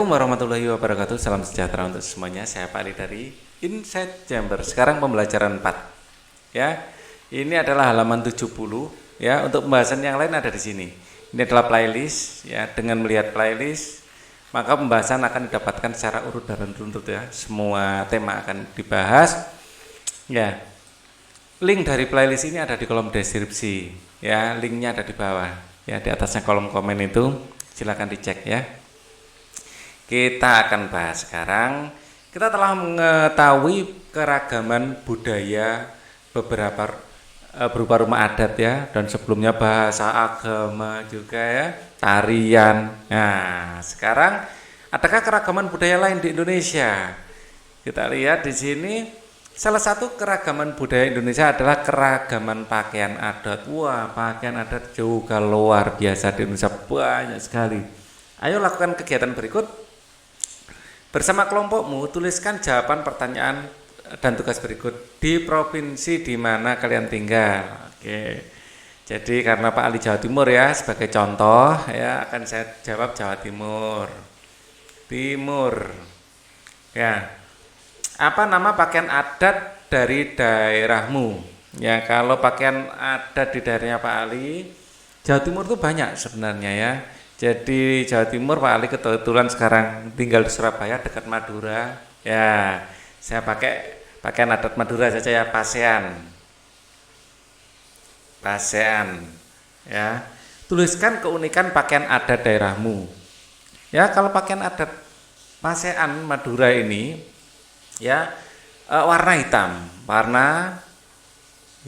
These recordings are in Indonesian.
Assalamualaikum warahmatullahi wabarakatuh. Salam sejahtera untuk semuanya. Saya Pak Ali dari Insight Chamber. Sekarang pembelajaran 4. Ya. Ini adalah halaman 70 ya. Untuk pembahasan yang lain ada di sini. Ini adalah playlist ya. Dengan melihat playlist, maka pembahasan akan didapatkan secara urut dan runtut ya. Semua tema akan dibahas. Ya. Link dari playlist ini ada di kolom deskripsi ya. Linknya ada di bawah. Ya, di atasnya kolom komen itu. Silakan dicek ya. Kita akan bahas sekarang. Kita telah mengetahui keragaman budaya beberapa berupa rumah adat ya, dan sebelumnya bahasa, agama juga ya, tarian. Nah, sekarang adakah keragaman budaya lain di Indonesia? Kita lihat di sini. Salah satu keragaman budaya Indonesia adalah keragaman pakaian adat. Wah, pakaian adat juga luar biasa di Indonesia, banyak sekali. Ayo lakukan kegiatan berikut. Bersama kelompokmu, tuliskan jawaban pertanyaan dan tugas berikut di provinsi di mana kalian tinggal. Oke. Jadi karena Pak Ali Jawa Timur ya, sebagai contoh ya, akan saya jawab Jawa Timur. Timur. Ya. Apa nama pakaian adat dari daerahmu? Ya, kalau pakaian adat di daerahnya Pak Ali, Jawa Timur itu banyak sebenarnya ya. Jadi Jawa Timur Pak Ali kebetulan sekarang tinggal di Surabaya dekat Madura. Ya, saya pakai pakaian adat Madura saja ya, pasean. Pasean. Ya. Tuliskan keunikan pakaian adat daerahmu. Ya, kalau pakaian adat pasean Madura ini ya, warna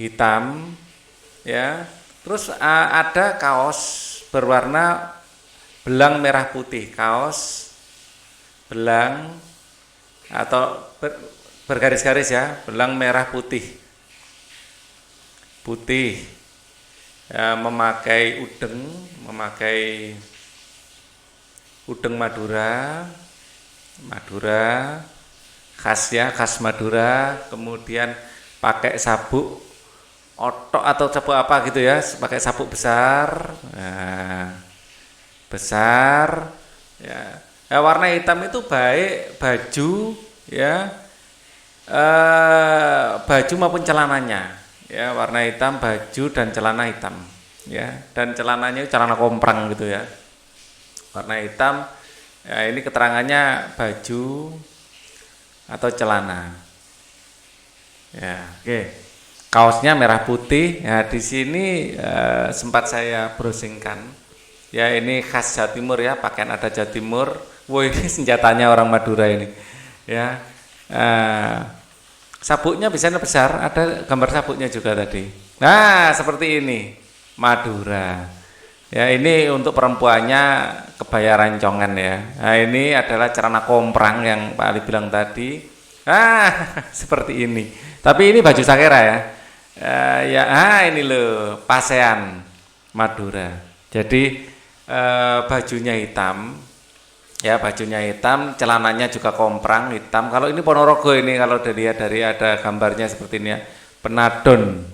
hitam, ya. Terus ada kaos berwarna belang merah putih, kaos belang atau bergaris-garis ya, belang merah putih, ya, memakai udeng Madura khas ya, khas Madura. Kemudian pakai sabuk otok atau sabuk apa gitu ya, pakai sabuk besar. Nah, besar ya. Warna hitam itu baik baju ya, baju maupun celananya ya, warna hitam baju dan celana hitam ya, dan celananya celana komprang gitu ya, warna hitam ya. Ini keterangannya baju atau celana ya. Oke, kaosnya merah putih ya. Di sini sempat saya browsingkan ya, ini khas Jawa Timur ya, pakaian adat Jawa Timur. Wah, ini senjatanya orang Madura ini ya. Sabuknya biasanya besar, ada gambar sabuknya juga tadi. Nah, seperti ini Madura ya. Ini untuk perempuannya kebaya rancongan ya. Nah, ini adalah celana komprang yang Pak Ali bilang tadi. Seperti ini. Tapi ini baju sakera ya. Ya, ini loh, pasean Madura. Jadi bajunya hitam ya, bajunya hitam, celananya juga komprang hitam. Kalau ini Ponorogo, ini kalau dilihat dari ada gambarnya seperti ini ya, penadon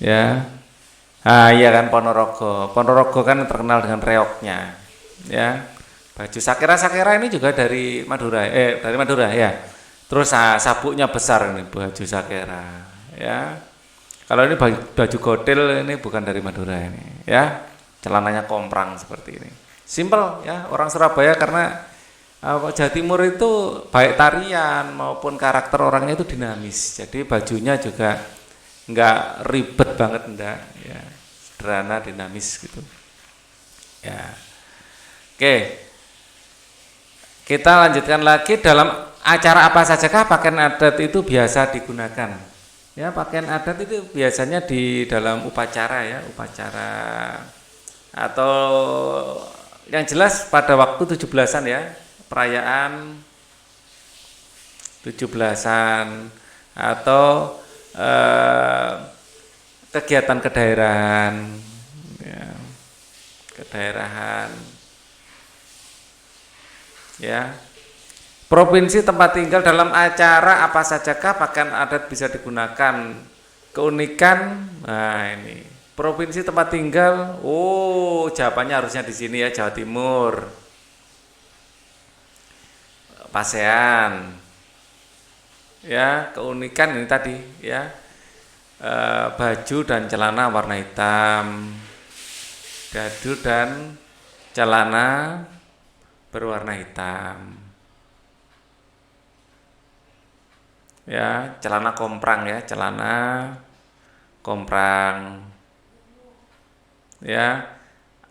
ya. Iya kan, Ponorogo kan terkenal dengan reoknya ya. Baju sakera ini juga dari Madura ya. Terus sabuknya besar, ini baju sakera ya. Kalau ini baju godel, ini bukan dari Madura ini ya. Celananya komprang seperti ini. Simpel ya, orang Surabaya karena Jawa Timur itu baik tarian maupun karakter orangnya itu dinamis. Jadi bajunya juga enggak ribet banget, enggak ya. Sederhana, dinamis gitu. Ya. Oke. Kita lanjutkan lagi, dalam acara apa sajakah pakaian adat itu biasa digunakan? Ya, pakaian adat itu biasanya di dalam upacara ya, upacara atau yang jelas pada waktu 17-an ya, perayaan 17-an atau kegiatan kedaerahan ya, ya. Provinsi tempat tinggal, dalam acara apa sajakah pakaian adat bisa digunakan? Keunikan, nah ini provinsi tempat tinggal. Jawabannya harusnya di sini ya, Jawa Timur. pasean. Ya, keunikan ini tadi ya. Baju dan celana warna hitam. Dadu dan celana berwarna hitam. Ya, celana komprang ya, celana komprang. Ya,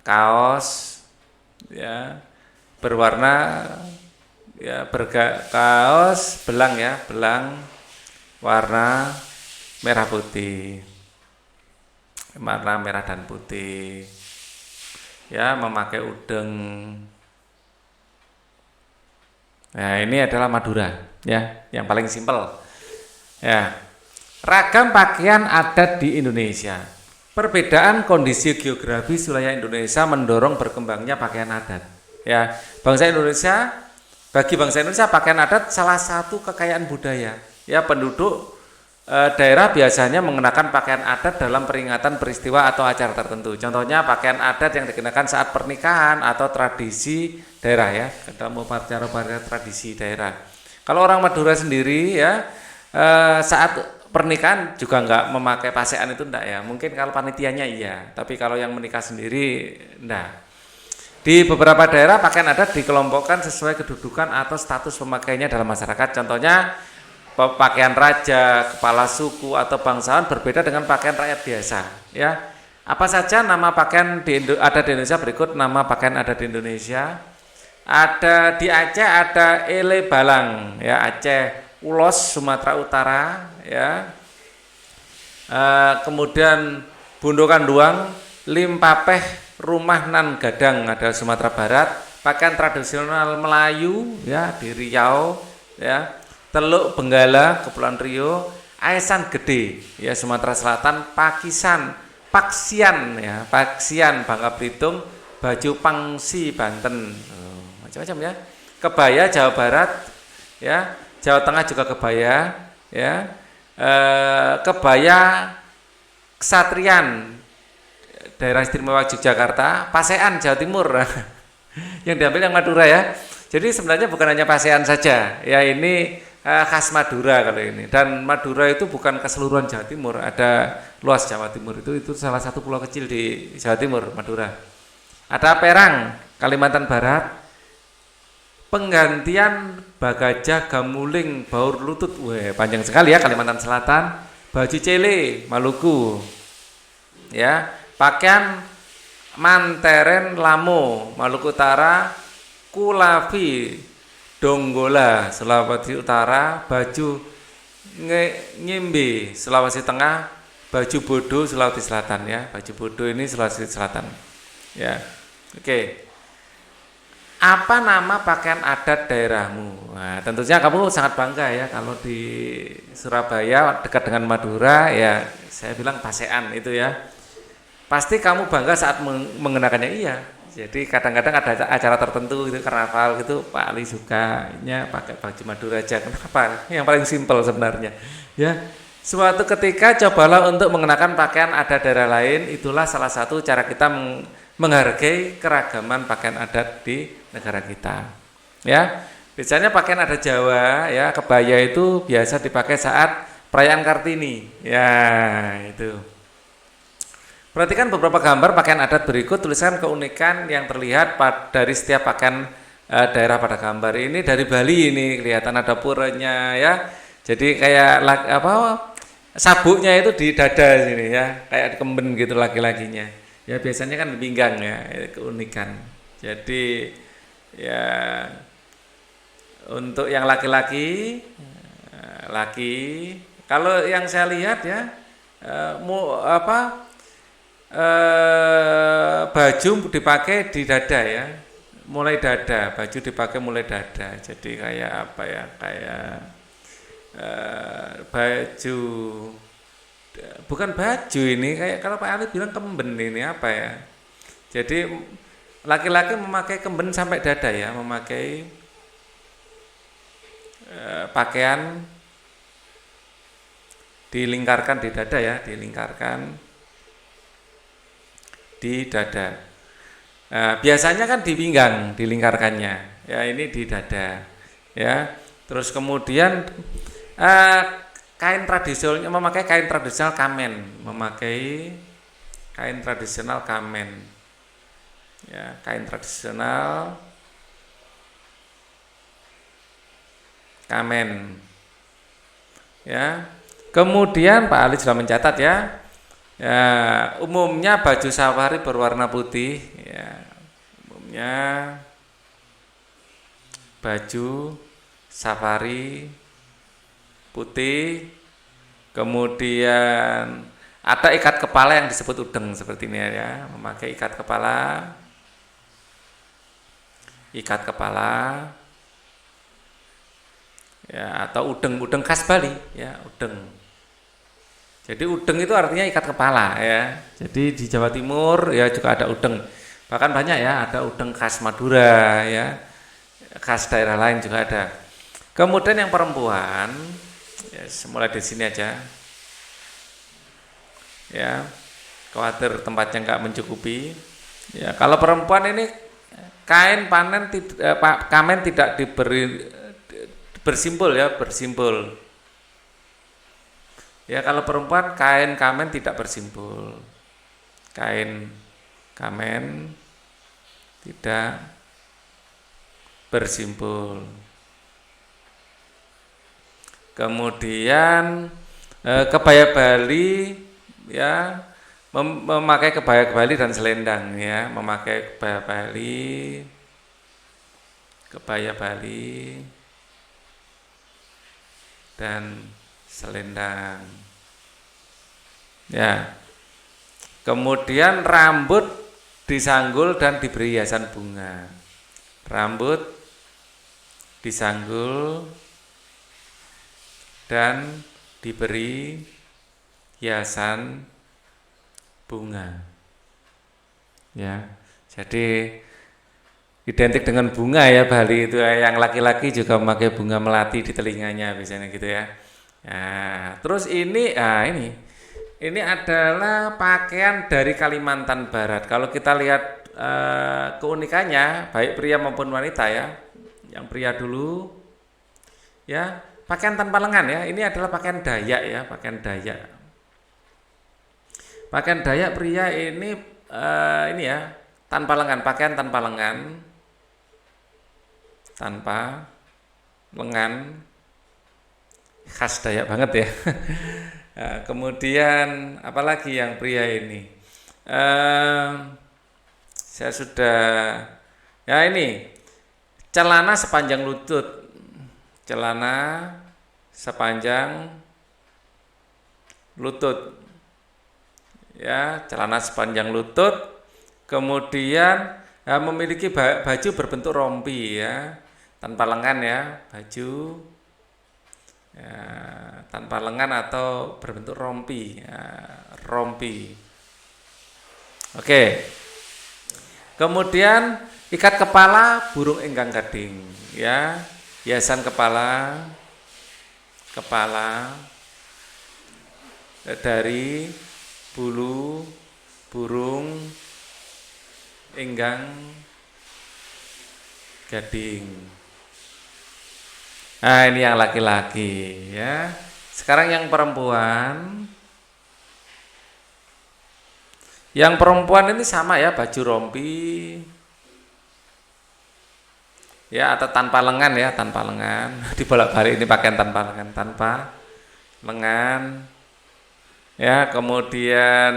kaos ya berwarna ya kaos belang ya, belang warna merah putih. Warna merah dan putih. Ya, memakai udeng. Nah, ini adalah Madura ya, yang paling simpel. Ya. Ragam pakaian adat di Indonesia. Perbedaan kondisi geografis wilayah Indonesia mendorong berkembangnya pakaian adat. Ya, bagi bangsa Indonesia pakaian adat salah satu kekayaan budaya. Ya, penduduk daerah biasanya mengenakan pakaian adat dalam peringatan peristiwa atau acara tertentu. Contohnya pakaian adat yang dikenakan saat pernikahan atau tradisi daerah ya, dalam upacara tradisi daerah. Kalau orang Madura sendiri ya saat pernikahan juga enggak memakai pasean itu enggak ya. Mungkin kalau panitianya iya, tapi kalau yang menikah sendiri enggak. Di beberapa daerah pakaian adat dikelompokkan sesuai kedudukan atau status pemakainya dalam masyarakat. Contohnya pakaian raja, kepala suku atau bangsawan berbeda dengan pakaian rakyat biasa. Ya, apa saja nama pakaian ada di Indonesia berikut nama pakaian ada di Indonesia. Ada di Aceh ada ele balang, ya Aceh Ulos Sumatera Utara, ya. Kemudian Bondo Kanduang, Limpapeh, Rumah Nan Gadang ada Sumatera Barat. Pakaian tradisional Melayu, ya di Riau, ya. Teluk Benggala, Kepulauan Riau, Aesan Gede, ya Sumatera Selatan, Paksian, ya Paksian, Bangka Belitung, baju pangsi Banten, macam-macam ya. Kebaya Jawa Barat, ya Jawa Tengah juga kebaya, ya kebaya Kesatrian, daerah istimewa Yogyakarta, Pasean Jawa Timur, yang diambil yang Madura ya. Jadi sebenarnya bukan hanya pasean saja, ya ini khas Madura kalau ini. Dan Madura itu bukan keseluruhan Jawa Timur, ada luas Jawa Timur itu salah satu pulau kecil di Jawa Timur, Madura. Ada Perang, Kalimantan Barat, penggantian Bagaja, Gamuling, Baur Lutut, wah panjang sekali ya Kalimantan Selatan, baju Cele, Maluku, ya pakaian Manteren Lamo, Maluku Utara, Kulafi Donggola, Sulawesi Utara, baju Nyembe, Sulawesi Tengah, baju Bodo, Sulawesi Selatan ya, baju Bodo ini Sulawesi Selatan. Ya, oke. Apa nama pakaian adat daerahmu? Nah, tentunya kamu sangat bangga ya kalau di Surabaya dekat dengan Madura ya, saya bilang pasean itu ya. Pasti kamu bangga saat mengenakannya iya. Jadi kadang-kadang ada acara tertentu gitu, karnaval gitu, Pak Ali sukanya pakai baju Madura aja. Kenapa? Yang paling simpel sebenarnya. Ya, suatu ketika cobalah untuk mengenakan pakaian adat daerah lain. Itulah salah satu cara kita menghargai keragaman pakaian adat di negara kita. Ya, biasanya pakaian adat Jawa, ya kebaya itu biasa dipakai saat perayaan Kartini. Ya, itu. Perhatikan beberapa gambar pakaian adat berikut, tuliskan keunikan yang terlihat dari setiap pakaian daerah pada gambar. Ini dari Bali ini kelihatan ada puranya ya. Jadi kayak sabuknya itu di dada sini ya, kayak kemben gitu laki-lakinya. Ya biasanya kan di pinggang ya, keunikan. Jadi ya untuk yang laki-laki, kalau yang saya lihat ya baju dipakai di dada ya, mulai dada, baju dipakai mulai dada. Jadi kayak apa ya, kayak baju, bukan baju ini, kayak kalau Pak Ali bilang kemben ini apa ya. Jadi laki-laki memakai kemben sampai dada ya, memakai pakaian dilingkarkan di dada ya, dilingkarkan di dada. Biasanya kan di pinggang dilingkarkannya, ya ini di dada. ya. Terus kemudian eh, kain tradisionalnya memakai kain tradisional kamen, memakai kain tradisional kamen, ya, kain tradisional kamen, ya. Kemudian Pak Ali sudah mencatat ya, ya umumnya baju safari berwarna putih, ya, umumnya baju safari putih, kemudian ada ikat kepala yang disebut udeng seperti ini ya, memakai ikat kepala ya, atau udeng khas Bali ya, udeng. Jadi udeng itu artinya ikat kepala ya. Jadi di Jawa Timur ya juga ada udeng. Bahkan banyak ya, ada udeng khas Madura ya, khas daerah lain juga ada. Kemudian yang perempuan, ya, mulai di sini aja. Ya, khawatir tempatnya nggak mencukupi. Ya, kalau perempuan ini kamen tidak diberi bersimpul ya, bersimpul. Ya, kalau perempuan kain kamen tidak bersimpul. Kain kamen tidak bersimpul. Kemudian kebaya Bali ya, memakai kebaya Bali dan selendang ya, memakai kebaya Bali dan selendang. Ya. Kemudian rambut disanggul dan diberi hiasan bunga. Rambut disanggul dan diberi hiasan bunga. Ya. Jadi identik dengan bunga ya Bali itu ya. Yang laki-laki juga memakai bunga melati di telinganya biasanya gitu ya. Nah, terus ini adalah pakaian dari Kalimantan Barat. Kalau kita lihat keunikannya baik pria maupun wanita ya. Yang pria dulu ya, pakaian tanpa lengan ya. Ini adalah pakaian Dayak ya, pakaian Dayak. Pakaian Dayak pria ini ya, tanpa lengan, pakaian tanpa lengan. Tanpa lengan, khas Dayak banget ya. Nah, kemudian apalagi yang pria ini, saya sudah ya, ini celana sepanjang lutut, celana sepanjang lutut ya, celana sepanjang lutut. Kemudian memiliki baju berbentuk rompi ya, tanpa lengan ya, baju ya, tanpa lengan atau berbentuk rompi ya, rompi. Oke. Kemudian ikat kepala burung enggang gading ya, hiasan kepala dari bulu burung enggang gading. Nah, ini yang laki-laki ya. Sekarang yang perempuan. Yang perempuan ini sama ya, baju rompi ya, atau tanpa lengan ya, tanpa lengan. Dibolak-balik ini pakaian tanpa lengan ya. Kemudian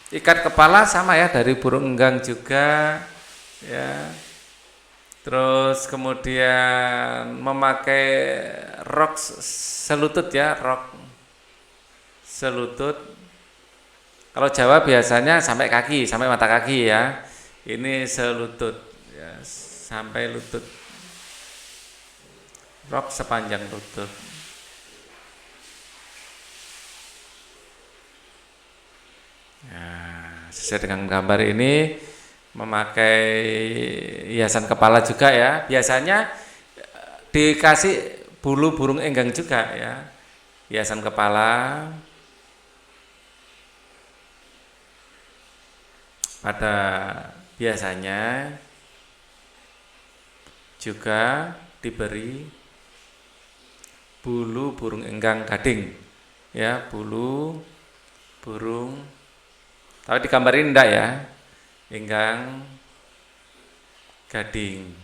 ikat kepala sama ya, dari burung enggang juga ya. Terus kemudian memakai rok selutut ya, rok selutut. Kalau Jawa biasanya sampai kaki, sampai mata kaki ya. Ini selutut ya, sampai lutut. Rok sepanjang lutut. Ya, sesuai dengan gambar ini memakai hiasan kepala juga ya. Biasanya dikasih bulu burung enggang juga ya. Hiasan kepala pada biasanya juga diberi bulu burung ingkang gading, ya, bulu burung. Tapi digambarin enggak ya, ingkang gading.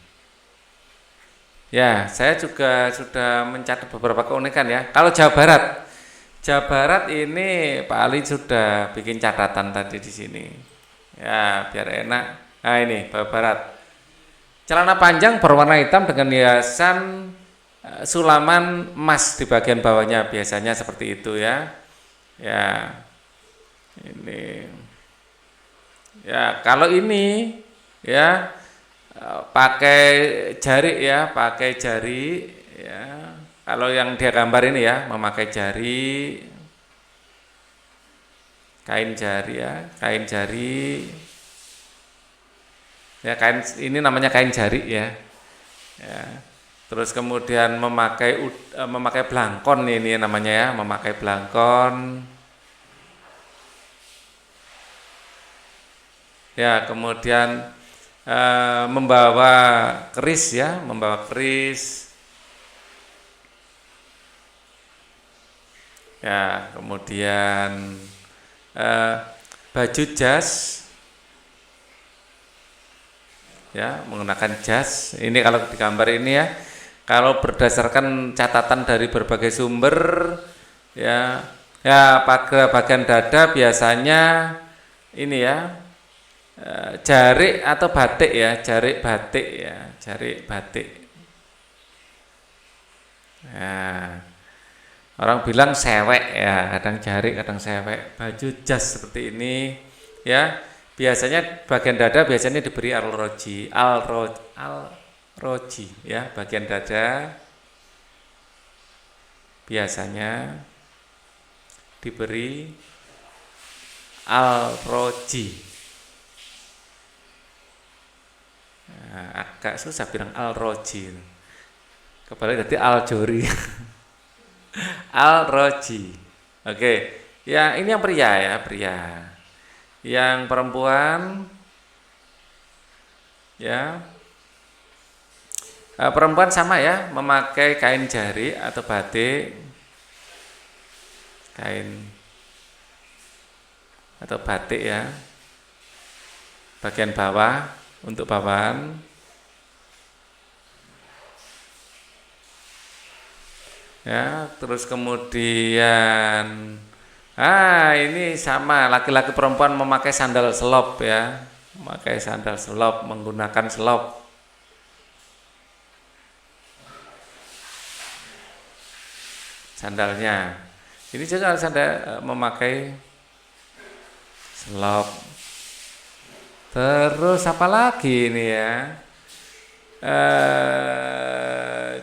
Ya, saya juga sudah mencatat beberapa keunikan ya. Kalau Jawa Barat ini Pak Ali sudah bikin catatan tadi di sini. Ya, biar enak. Nah ini Jawa Barat. Celana panjang berwarna hitam dengan hiasan sulaman emas di bagian bawahnya, biasanya seperti itu ya. Ya, ini. Ya, kalau ini ya pakai jari ya, pakai jari ya. Kalau yang dia gambar ini ya, memakai jari, kain jari ya, kain jari. Ya, kain ini namanya kain jari ya. Ya. Terus kemudian memakai blangkon ini namanya ya, memakai blangkon. Ya, kemudian membawa keris ya, membawa keris. Ya, kemudian baju jas. Ya, menggunakan jas. Ini kalau digambar ini ya. Kalau berdasarkan catatan dari berbagai sumber ya, pada bagian dada biasanya ini ya, jarik atau batik ya, jarik batik ya, jarik batik. Nah, orang bilang sewek ya, kadang jarik, kadang sewek. Baju jas seperti ini ya. Biasanya bagian dada biasanya diberi al-roji ya, bagian dada biasanya diberi al-roji. Nah, agak susah bilang al-roji. Kebalik jadi al-jori. Al-roji. Oke. Ya, ini yang pria ya, pria. Yang perempuan ya, perempuan sama ya, memakai kain jari atau batik, kain atau batik ya, bagian bawah untuk bawahan. Ya, terus kemudian ini sama, laki-laki perempuan memakai sandal selop ya, memakai sandal selop, menggunakan selop. Sandalnya. Ini juga sandal memakai selop. Terus apa lagi ini ya?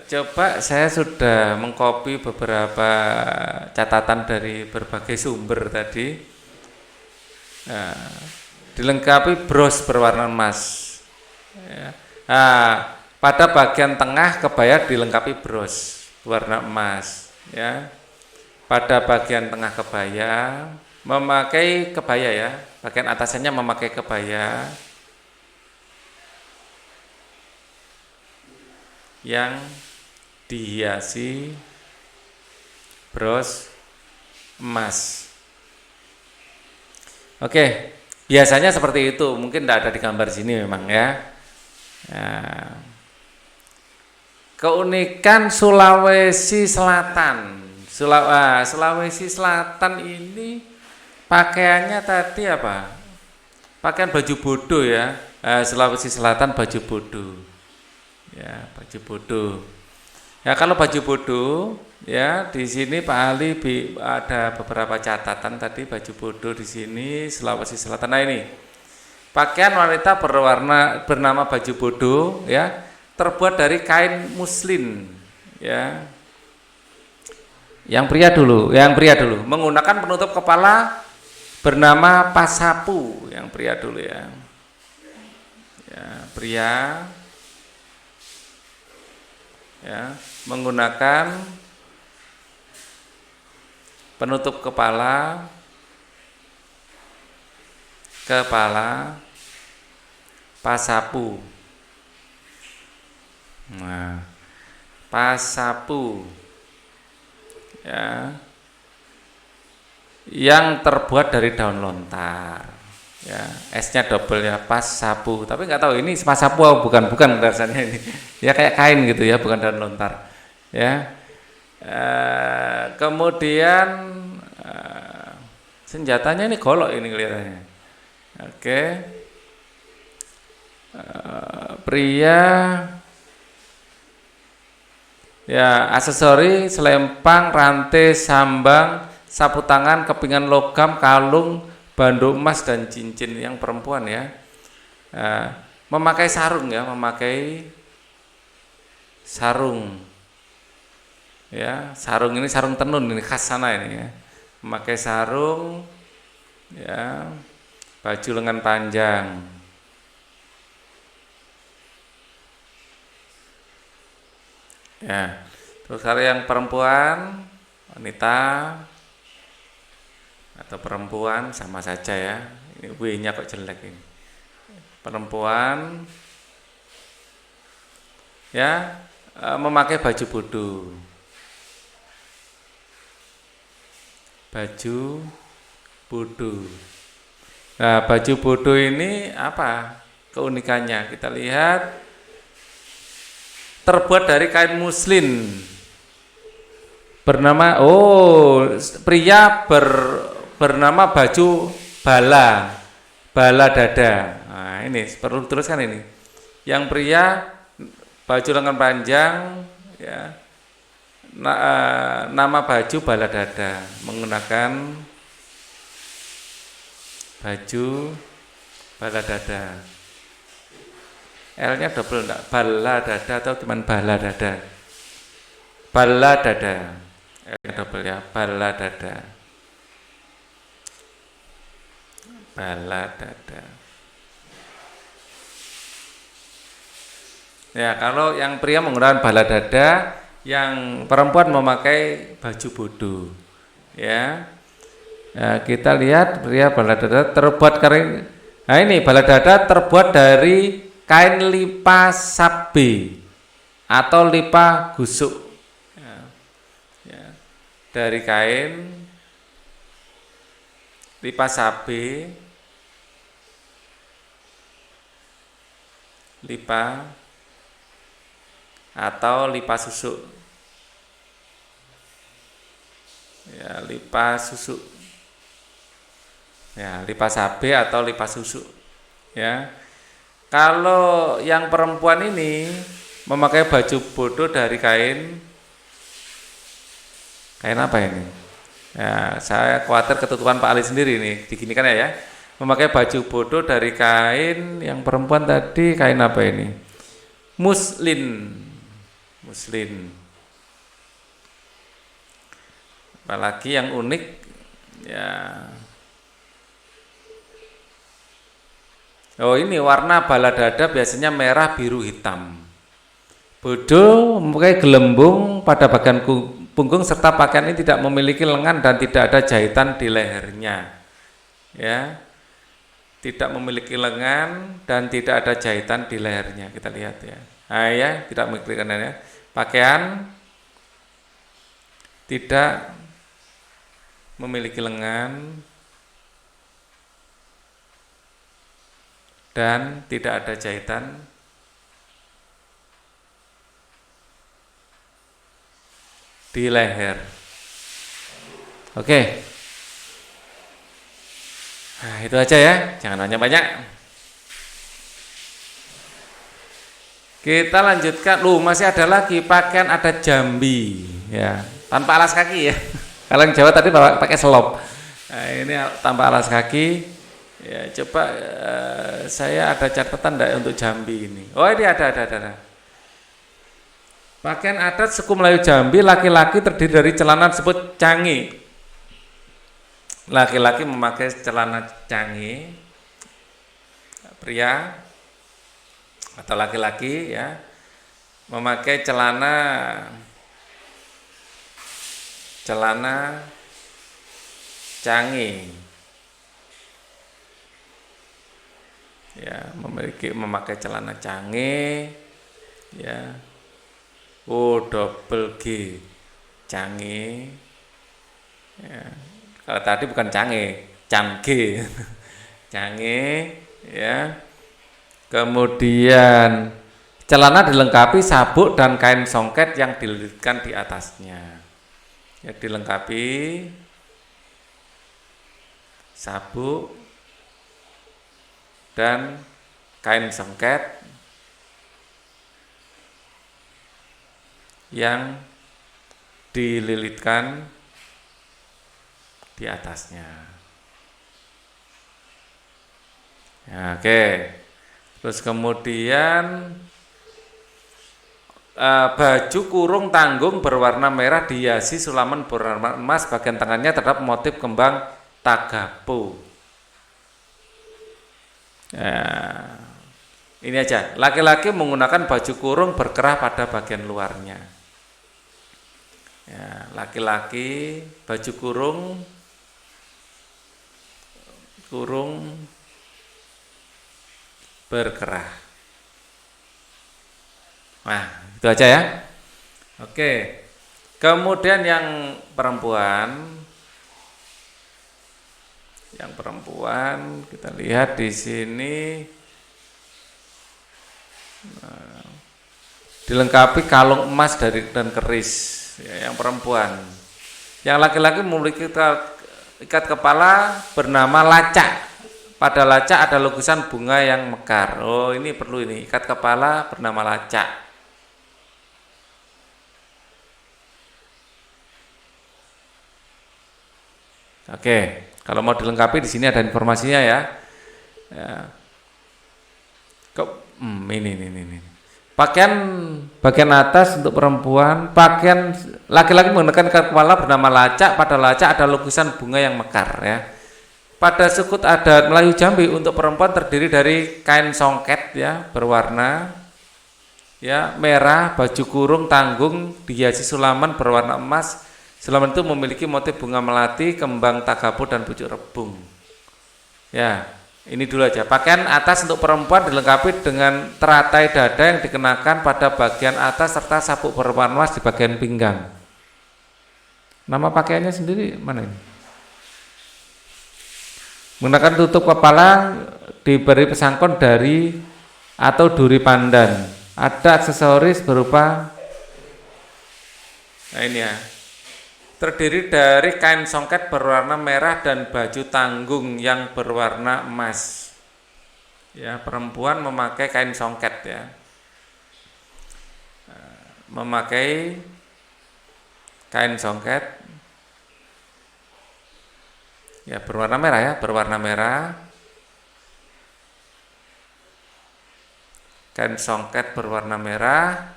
Coba saya sudah mengcopy beberapa catatan dari berbagai sumber tadi. Dilengkapi bros berwarna emas. Ya. Pada bagian tengah kebaya dilengkapi bros berwarna emas. Ya. Pada bagian tengah kebaya memakai kebaya ya. Bagian atasannya memakai kebaya yang dihiasi bros emas. Oke, biasanya seperti itu. Mungkin tidak ada di gambar sini memang ya. Keunikan Sulawesi Selatan. Sulawesi Selatan ini pakaiannya tadi apa? Pakaian baju bodo ya. Sulawesi Selatan baju bodo. Ya, baju bodo. Ya, kalau baju bodo ya, di sini Pak Ali ada beberapa catatan tadi baju bodo di sini Sulawesi Selatan. Nah ini pakaian wanita bernama baju bodo ya, terbuat dari kain muslin ya. Yang pria dulu menggunakan penutup kepala bernama pasapu, yang pria dulu ya. Ya, pria ya, menggunakan penutup kepala pasapu. Nah, pasapu, ya, yang terbuat dari daun lontar, ya, S-nya double ya, pasapu. Tapi nggak tahu ini pasapu atau bukan rasanya ini, ya kayak kain gitu ya, bukan daun lontar, ya. Kemudian senjatanya ini golok ini kelihatannya. Oke. Pria, ya, aksesori selempang, rantai, sambang, sapu tangan, kepingan logam, kalung, bando emas dan cincin. Yang perempuan ya, memakai sarung ya, memakai sarung. Ya, sarung ini sarung tenun ini khas sana ini ya. Memakai sarung, ya, baju lengan panjang. Ya, terus kalau yang perempuan, wanita atau perempuan sama saja ya. Ini W-nya kok jelek ini. Perempuan, ya, memakai baju bodo. Baju bodo. Nah, baju bodo ini apa keunikannya? Kita lihat, terbuat dari kain muslin bernama, pria bernama baju bala dada. Nah, ini perlu teruskan ini. Yang pria baju lengan panjang, ya, nama baju bala dada, menggunakan baju bala dada. L-nya double enggak? Bala dada atau cuman bala dada? Bala dada. L-nya double ya, bala dada. Bala dada. Ya, kalau yang pria menggunakan bala dada, yang perempuan memakai baju bodo. Ya. Nah, kita lihat pria bala dada terbuat dari, nah ini bala dada terbuat dari kain lipa sabe atau lipa gusuk. Ya. Ya. Dari kain lipa sabe, lipa atau lipa susuk. Ya, lipa susuk. Ya, lipa sabe atau lipa susuk. Ya. Kalau yang perempuan ini memakai baju bodo dari kain apa ini? Ya, saya khawatir ketutupan Pak Ali sendiri nih, diginikan ya. Memakai baju bodo dari kain, yang perempuan tadi kain apa ini? Muslin. Apalagi yang unik, ya. Oh, ini warna bala dada biasanya merah, biru, hitam. Bodo memakai gelembung pada bagian punggung serta pakaian ini tidak memiliki lengan dan tidak ada jahitan di lehernya. Ya. Tidak memiliki lengan dan tidak ada jahitan di lehernya. Kita lihat ya. Nah, ya, tidak memiliki lengan ya. Pakaian tidak memiliki lengan dan tidak ada jahitan di leher. Oke. Nah, itu aja ya, jangan banyak-banyak. Kita lanjutkan. Masih ada lagi pakaian ada jambi, ya, tanpa alas kaki ya. Kalau yang Jawa tadi pakai selop. Nah, ini tanpa alas kaki. Ya, coba saya ada catatan enggak untuk jambi ini? Oh, ini ada. Pakaian adat suku Melayu Jambi laki-laki terdiri dari celana disebut cangi. Laki-laki memakai celana cangi, pria atau laki-laki ya memakai celana cangi. Ya, memakai celana cangi, ya, O double G, cange. Ya. Kalau tadi bukan cange, cange, cange, ya. Kemudian celana dilengkapi sabuk dan kain songket yang dililitkan di atasnya. Ya, dilengkapi sabuk dan kain songket yang dililitkan di atasnya. Ya, oke. Terus kemudian baju kurung tanggung berwarna merah dihiasi sulaman berwarna emas, bagian tangannya terdapat motif kembang tagapo. Ya, ini aja. Laki-laki menggunakan baju kurung berkerah pada bagian luarnya. Ya, laki-laki baju kurung berkerah. Nah, itu aja ya. Oke. Kemudian yang perempuan kita lihat di sini dilengkapi kalung emas dan keris, ya, yang perempuan. Yang laki-laki memiliki ikat kepala bernama lacak. Pada lacak ada lukisan bunga yang mekar. Oh, ini perlu ini, ikat kepala bernama lacak. Oke, kalau mau dilengkapi di sini ada informasinya ya. Ya. Ini. Pakaian bagian atas untuk perempuan, pakaian laki-laki menggunakan ikat kepala bernama lacak. Pada lacak ada lukisan bunga yang mekar ya. Pada sukut adat Melayu Jambi untuk perempuan terdiri dari kain songket ya berwarna ya merah, baju kurung tanggung dihiasi sulaman berwarna emas. Sulaman itu memiliki motif bunga melati, kembang tagapo dan pucuk rebung. Ya, ini dulu aja. Pakaian atas untuk perempuan dilengkapi dengan teratai dada yang dikenakan pada bagian atas serta sabuk berwarna emas di bagian pinggang. Nama pakaiannya sendiri mana ini? Menggunakan tutup kepala diberi pesangkon dari atau duri pandan. Ada aksesoris berupa, nah ini ya, terdiri dari kain songket berwarna merah dan baju tanggung yang berwarna emas. Ya, perempuan memakai kain songket ya, memakai kain songket ya berwarna merah ya, berwarna merah, kain songket berwarna merah,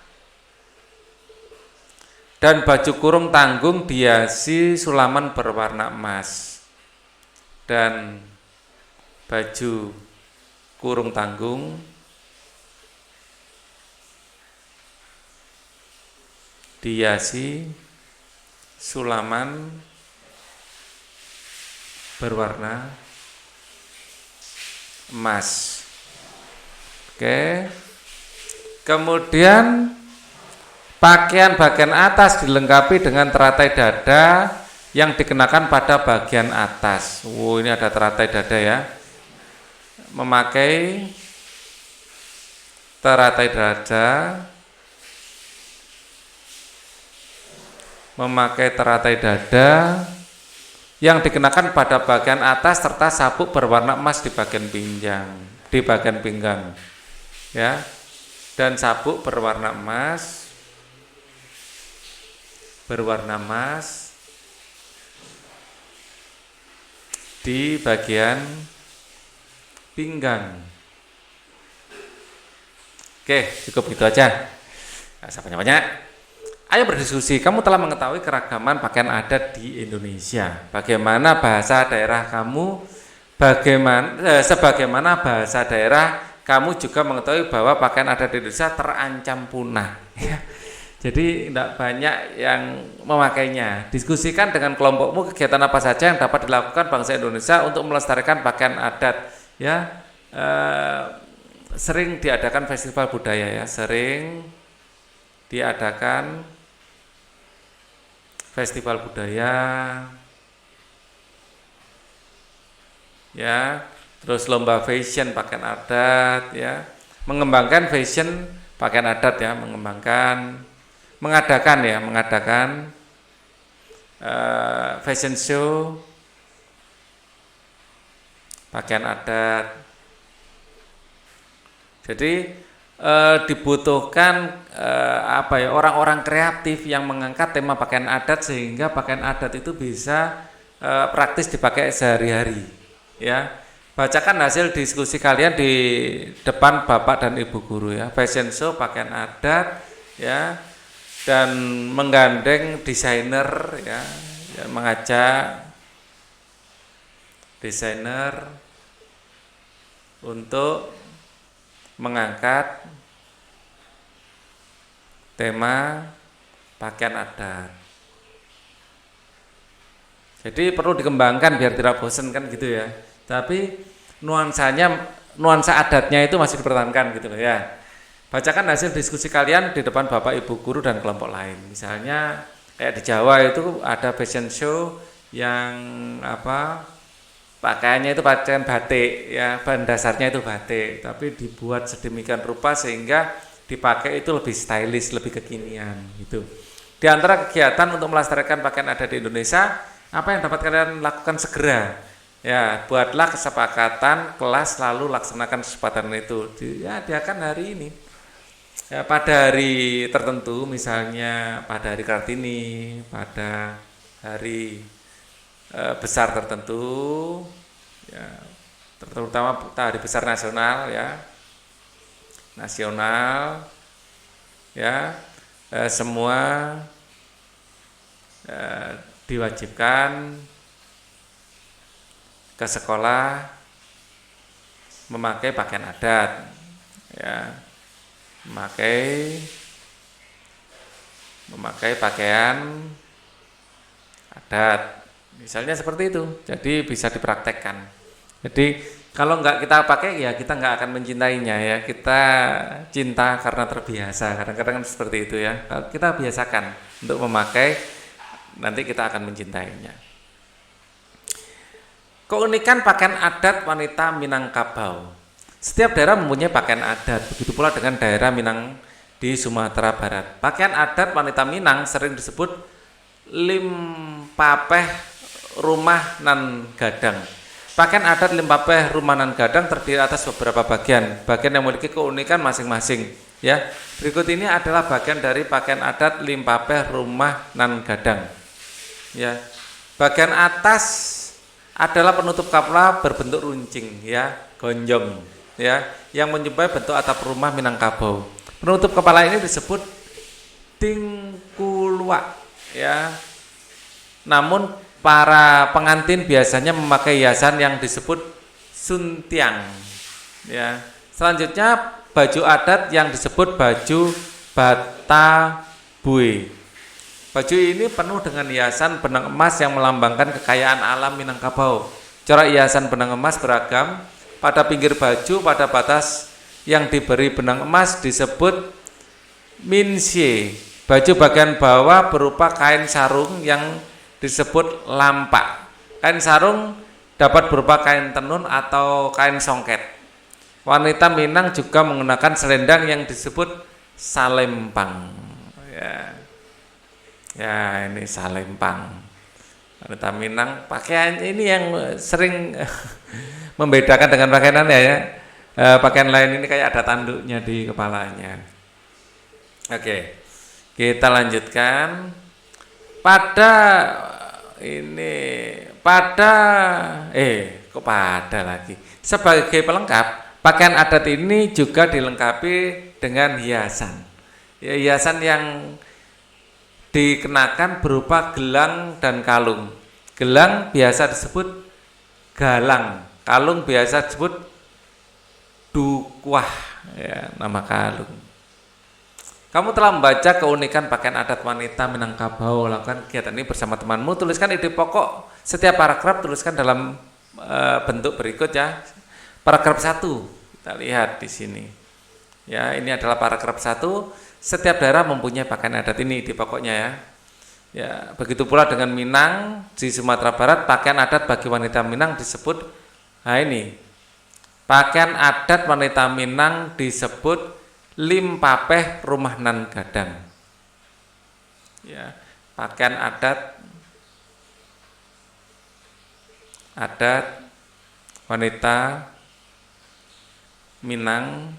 dan baju kurung tanggung dihiasi sulaman berwarna emas. Dan baju kurung tanggung dihiasi sulaman berwarna emas. Oke. Kemudian pakaian bagian atas dilengkapi dengan teratai dada yang dikenakan pada bagian atas. Ini ada teratai dada ya. Memakai teratai dada, yang dikenakan pada bagian atas serta sabuk berwarna emas di bagian pinggang. Ya. Dan sabuk berwarna emas di bagian pinggang. Oke, cukup itu aja. Nggak usah banyak-banyak. Ayo berdiskusi. Kamu telah mengetahui keragaman pakaian adat di Indonesia. Bagaimana bahasa daerah kamu? Sebagaimana bahasa daerah kamu juga mengetahui bahwa pakaian adat di Indonesia terancam punah. Jadi tidak banyak yang memakainya. Diskusikan dengan kelompokmu kegiatan apa saja yang dapat dilakukan bangsa Indonesia untuk melestarikan pakaian adat. Ya, sering diadakan festival budaya ya, sering diadakan festival budaya, ya, terus lomba fashion pakaian adat, ya, mengembangkan fashion pakaian adat, ya, mengadakan fashion show pakaian adat. Jadi dibutuhkan orang-orang kreatif yang mengangkat tema pakaian adat sehingga pakaian adat itu bisa praktis dipakai sehari-hari, ya. Bacakan hasil diskusi kalian di depan Bapak dan Ibu guru, ya. Fashion show pakaian adat, ya, dan menggandeng desainer, ya, mengajak desainer untuk mengangkat tema pakaian adat. Jadi perlu dikembangkan biar tidak bosan kan gitu, ya. Tapi nuansa adatnya itu masih dipertahankan gitu loh, ya. Bacakan hasil diskusi kalian di depan Bapak Ibu guru dan kelompok lain. Misalnya kayak di Jawa itu ada fashion show yang pakaiannya itu pakaian batik, ya, bahan dasarnya itu batik, tapi dibuat sedemikian rupa sehingga dipakai itu lebih stylish, lebih kekinian gitu. Di antara kegiatan untuk melestarikan pakaian adat di Indonesia, apa yang dapat kalian lakukan segera? Ya, buatlah kesepakatan kelas lalu laksanakan kesepakatan itu. Diadakan hari ini. Ya, pada hari tertentu, misalnya pada hari Kartini, pada hari besar tertentu, ya, terutama hari besar nasional, ya, semua diwajibkan ke sekolah memakai pakaian adat, ya, memakai pakaian adat. Misalnya seperti itu, jadi bisa dipraktekkan. Jadi kalau nggak kita pakai, ya kita nggak akan mencintainya, ya. Kita cinta karena terbiasa. Kadang-kadang kan seperti itu, ya. Kalau kita biasakan untuk memakai, nanti kita akan mencintainya. Keunikan pakaian adat wanita Minangkabau. Setiap daerah mempunyai pakaian adat, begitu pula dengan daerah Minang di Sumatera Barat. Pakaian adat wanita Minang sering disebut limpapeh rumah nan gadang. Pakaian adat limpapeh rumah nan gadang terdiri atas beberapa bagian yang memiliki keunikan masing-masing, ya. Berikut ini adalah bagian dari pakaian adat limpapeh rumah nan gadang, ya. Bagian atas adalah penutup kepala berbentuk runcing, ya, gonjong, ya, yang menyerupai bentuk atap rumah Minangkabau. Penutup kepala ini disebut tingkulua, ya. Namun para pengantin biasanya memakai hiasan yang disebut suntiang, ya. Selanjutnya baju adat yang disebut baju batabue. Baju ini penuh dengan hiasan benang emas yang melambangkan kekayaan alam Minangkabau. Corak hiasan benang emas beragam. Pada pinggir baju pada batas yang diberi benang emas disebut minsye. Baju bagian bawah berupa kain sarung yang disebut lampak. Kain sarung dapat berupa kain tenun atau kain songket. Wanita Minang juga menggunakan selendang yang disebut salempang. Ya, ini salempang. Wanita Minang pakaian ini yang sering membedakan dengan pakaiannya, ya. Pakaian lain ini kayak ada tanduknya di kepalanya. Oke, kita lanjutkan. Sebagai pelengkap, pakaian adat ini juga dilengkapi dengan hiasan. Ya, hiasan yang dikenakan berupa gelang dan kalung. Gelang biasa disebut galang, kalung biasa disebut dukwah, ya, nama kalung. Kamu telah membaca keunikan pakaian adat wanita Minangkabau. Lakukan kegiatan ini bersama temanmu. Tuliskan ide pokok setiap paragraf, tuliskan dalam bentuk berikut, ya. Paragraf 1, kita lihat di sini. Ya, ini adalah paragraf 1. Setiap daerah mempunyai pakaian adat ini di pokoknya ya. Ya, begitu pula dengan Minang di Sumatera Barat, pakaian adat bagi wanita Minang disebut, nah ini, pakaian adat wanita Minang disebut limpapeh rumah nan gadang. Ya, pakaian adat wanita Minang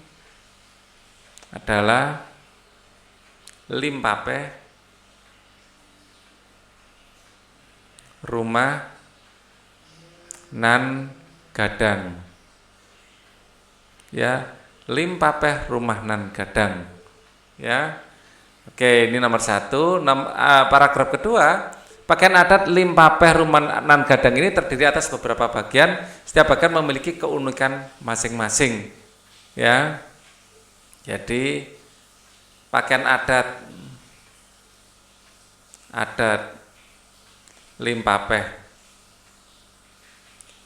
adalah limpapeh rumah nan gadang. Ya, limpapeh rumah nan gadang. Ya. Oke, ini nomor 1. Paragraf kedua, pakaian adat limpapeh rumah nan gadang ini terdiri atas beberapa bagian. Setiap bagian memiliki keunikan masing-masing. Ya. Jadi pakaian adat limpapeh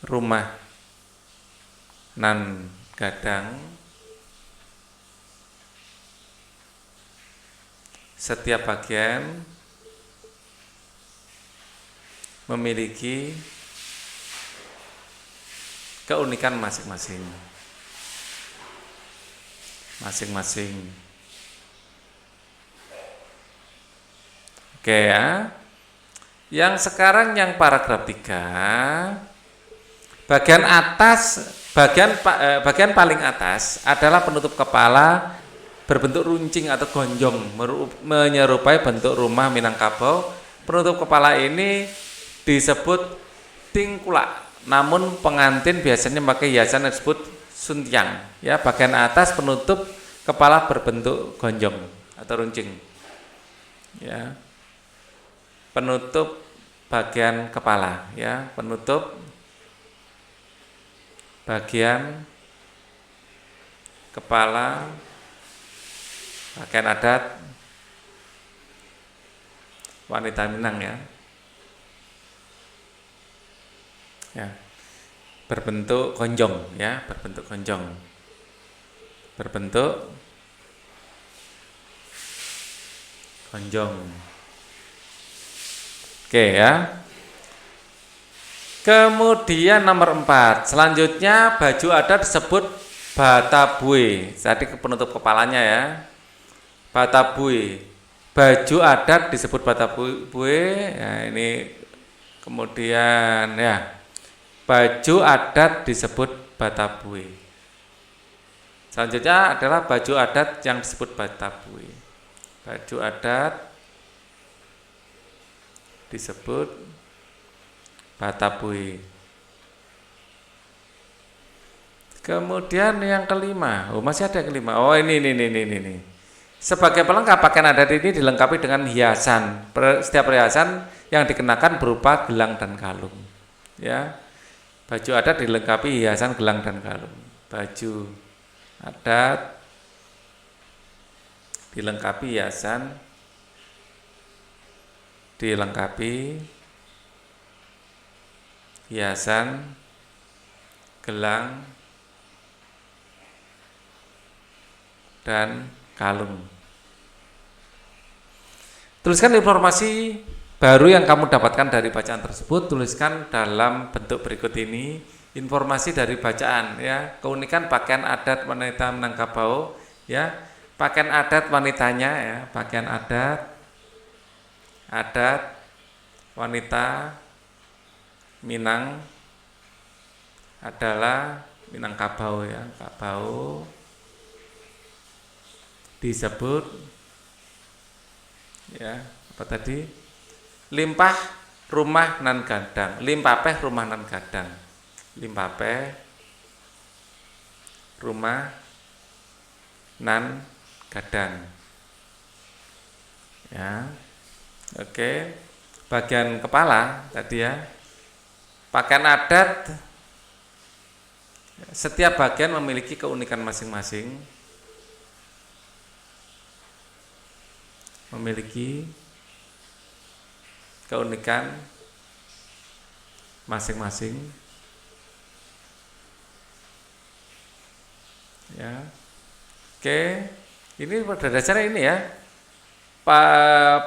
rumah nan gadang, setiap bagian memiliki keunikan masing-masing. Oke ya. Yang sekarang yang paragraf 3, bagian paling atas adalah penutup kepala berbentuk runcing atau gonjong menyerupai bentuk rumah Minangkabau. Penutup kepala ini disebut tingkulak. Namun pengantin biasanya memakai hiasan yang disebut suntiang. Ya, bagian atas penutup kepala berbentuk gonjong atau runcing. Ya. Penutup bagian kepala, ya, penutup bagian kepala pakaian adat wanita Minang ya. Ya. Berbentuk gonjong ya, berbentuk gonjong. Berbentuk gonjong. Oke ya. Kemudian nomor 4, selanjutnya baju adat disebut batabue. Tadi penutup kepalanya ya. Batabue. Baju adat disebut batabue. Ya, ini kemudian ya. Baju adat disebut batabue. Selanjutnya adalah baju adat yang disebut batabue. Baju adat disebut batabue. Kemudian yang kelima, masih ada yang kelima. Oh ini. Sebagai pelengkap pakaian adat ini dilengkapi dengan hiasan. Setiap perhiasan yang dikenakan berupa gelang dan kalung. Ya, baju adat dilengkapi hiasan, gelang dan kalung. Baju adat dilengkapi hiasan, gelang, dan kalung. Tuliskan informasi baru yang kamu dapatkan dari bacaan tersebut. Tuliskan dalam bentuk berikut ini informasi dari bacaan ya. Keunikan pakaian adat wanita Minangkabau ya. Pakaian adat wanitanya ya, pakaian adat wanita Minang adalah Minangkabau ya. Kabau disebut ya, apa tadi? Limpah rumah nan gadang. Limpapeh rumah nan gadang. Limpapeh rumah nan gadang. Ya. Oke, bagian kepala tadi ya. Pakaian adat setiap bagian memiliki keunikan masing-masing. Memiliki keunikan masing-masing. Ya. Oke. Ini pada dasarnya ini ya,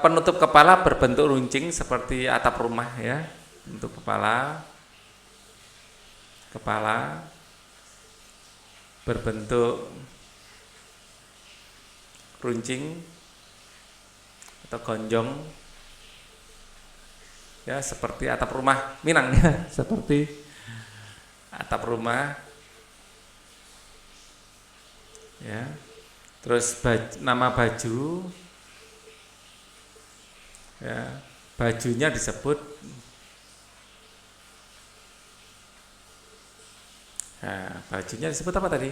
penutup kepala berbentuk runcing seperti atap rumah ya. Bentuk kepala berbentuk runcing atau gonjong ya, seperti atap rumah Minang ya, seperti atap rumah ya. Terus nama baju ya, bajunya disebut apa tadi?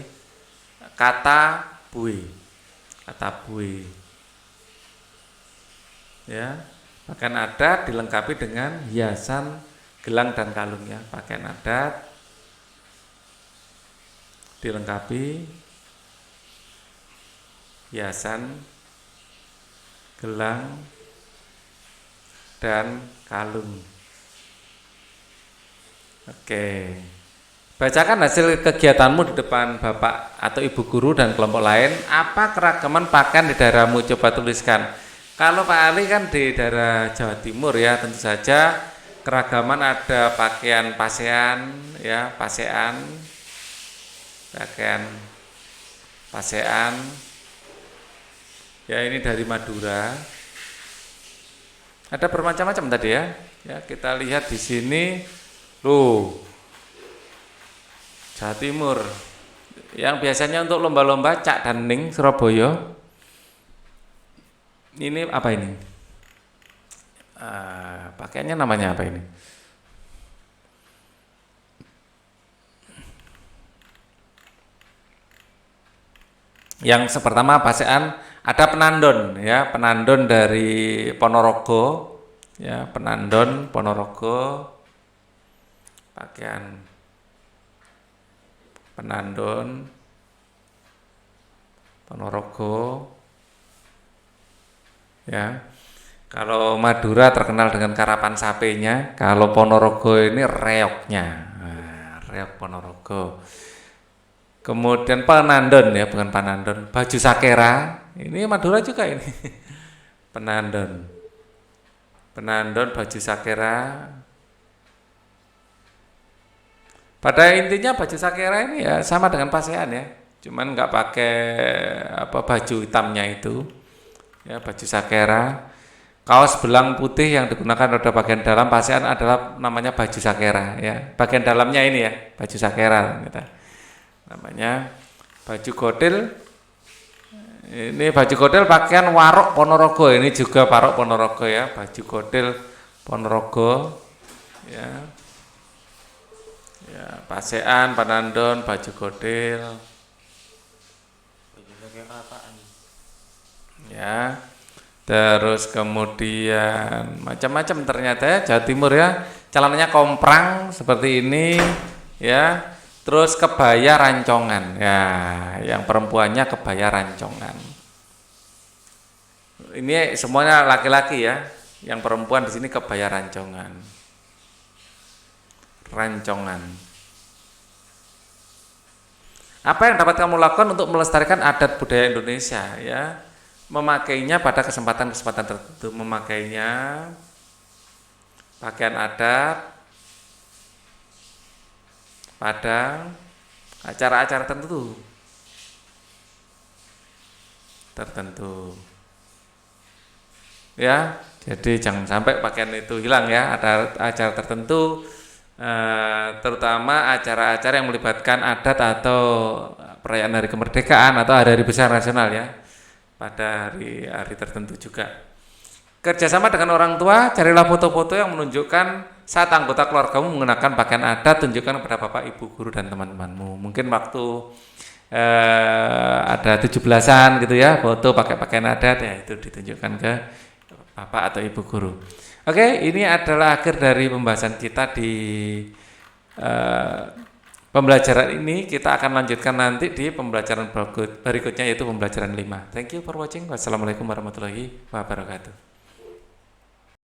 Kata bue ya. Pakaian adat dilengkapi dengan hiasan gelang dan kalung ya. Pakaian adat dilengkapi hiasan gelang dan kalung. Oke. Bacakan hasil kegiatanmu di depan Bapak atau Ibu guru dan kelompok lain. Apa keragaman pakaian di daerahmu? Coba tuliskan. Kalau Pak Ali kan di daerah Jawa Timur ya, tentu saja keragaman ada pakaian pasean ya, pakaian pasean. Ya, ini dari Madura. Ada bermacam-macam tadi ya. Ya, kita lihat di sini. Loh. Jawa Timur. Yang biasanya untuk lomba-lomba Cak Daning Surabaya. Ini apa ini? Pakaiannya namanya apa ini? Yang pertama pasean, ada penandon ya, penandon dari Ponorogo ya, penandon Ponorogo, pakaian penandon Ponorogo ya. Kalau Madura terkenal dengan karapan sapenya, kalau Ponorogo ini reoknya, reok Ponorogo. Kemudian penandon ya, bukan panandon, baju sakera, ini Madura juga ini. Penandon baju sakera. Pada intinya baju sakera ini ya sama dengan pasean ya, cuman nggak pakai baju hitamnya itu ya, baju sakera. Kaos belang putih yang digunakan pada bagian dalam pasean adalah namanya baju sakera ya, bagian dalamnya ini ya, baju sakera gitu. Namanya baju godel. Ini baju godel pakaian warok Ponorogo, ini juga parok Ponorogo ya, baju godel Ponorogo ya. Ya, pasean, panandon, baju godel. Ya. Terus kemudian macam-macam ternyata ya, Jawa Timur ya. Celananya komprang seperti ini ya. Terus kebaya rancongan ya, yang perempuannya kebaya rancongan. Ini semuanya laki-laki ya, yang perempuan di sini kebaya rancongan. Apa yang dapat kamu lakukan untuk melestarikan adat budaya Indonesia ya? Memakainya pada kesempatan-kesempatan tertentu, memakainya pakaian adat pada acara-acara tertentu ya. Jadi jangan sampai pakaian itu hilang ya. Ada acara tertentu, terutama acara-acara yang melibatkan adat atau perayaan hari kemerdekaan atau hari-hari besar nasional ya, pada hari tertentu juga. Kerjasama dengan orang tua, carilah foto-foto yang menunjukkan saat anggota keluargamu menggunakan pakaian adat, tunjukkan kepada bapak, ibu, guru, dan teman-temanmu. Mungkin waktu ada 17-an gitu ya, foto pakai pakaian adat ya, itu ditunjukkan ke bapak atau ibu guru. Oke, ini adalah akhir dari pembahasan kita di pembelajaran ini. Kita akan lanjutkan nanti di pembelajaran berikutnya, yaitu pembelajaran 5. Thank you for watching. Wassalamualaikum warahmatullahi wabarakatuh.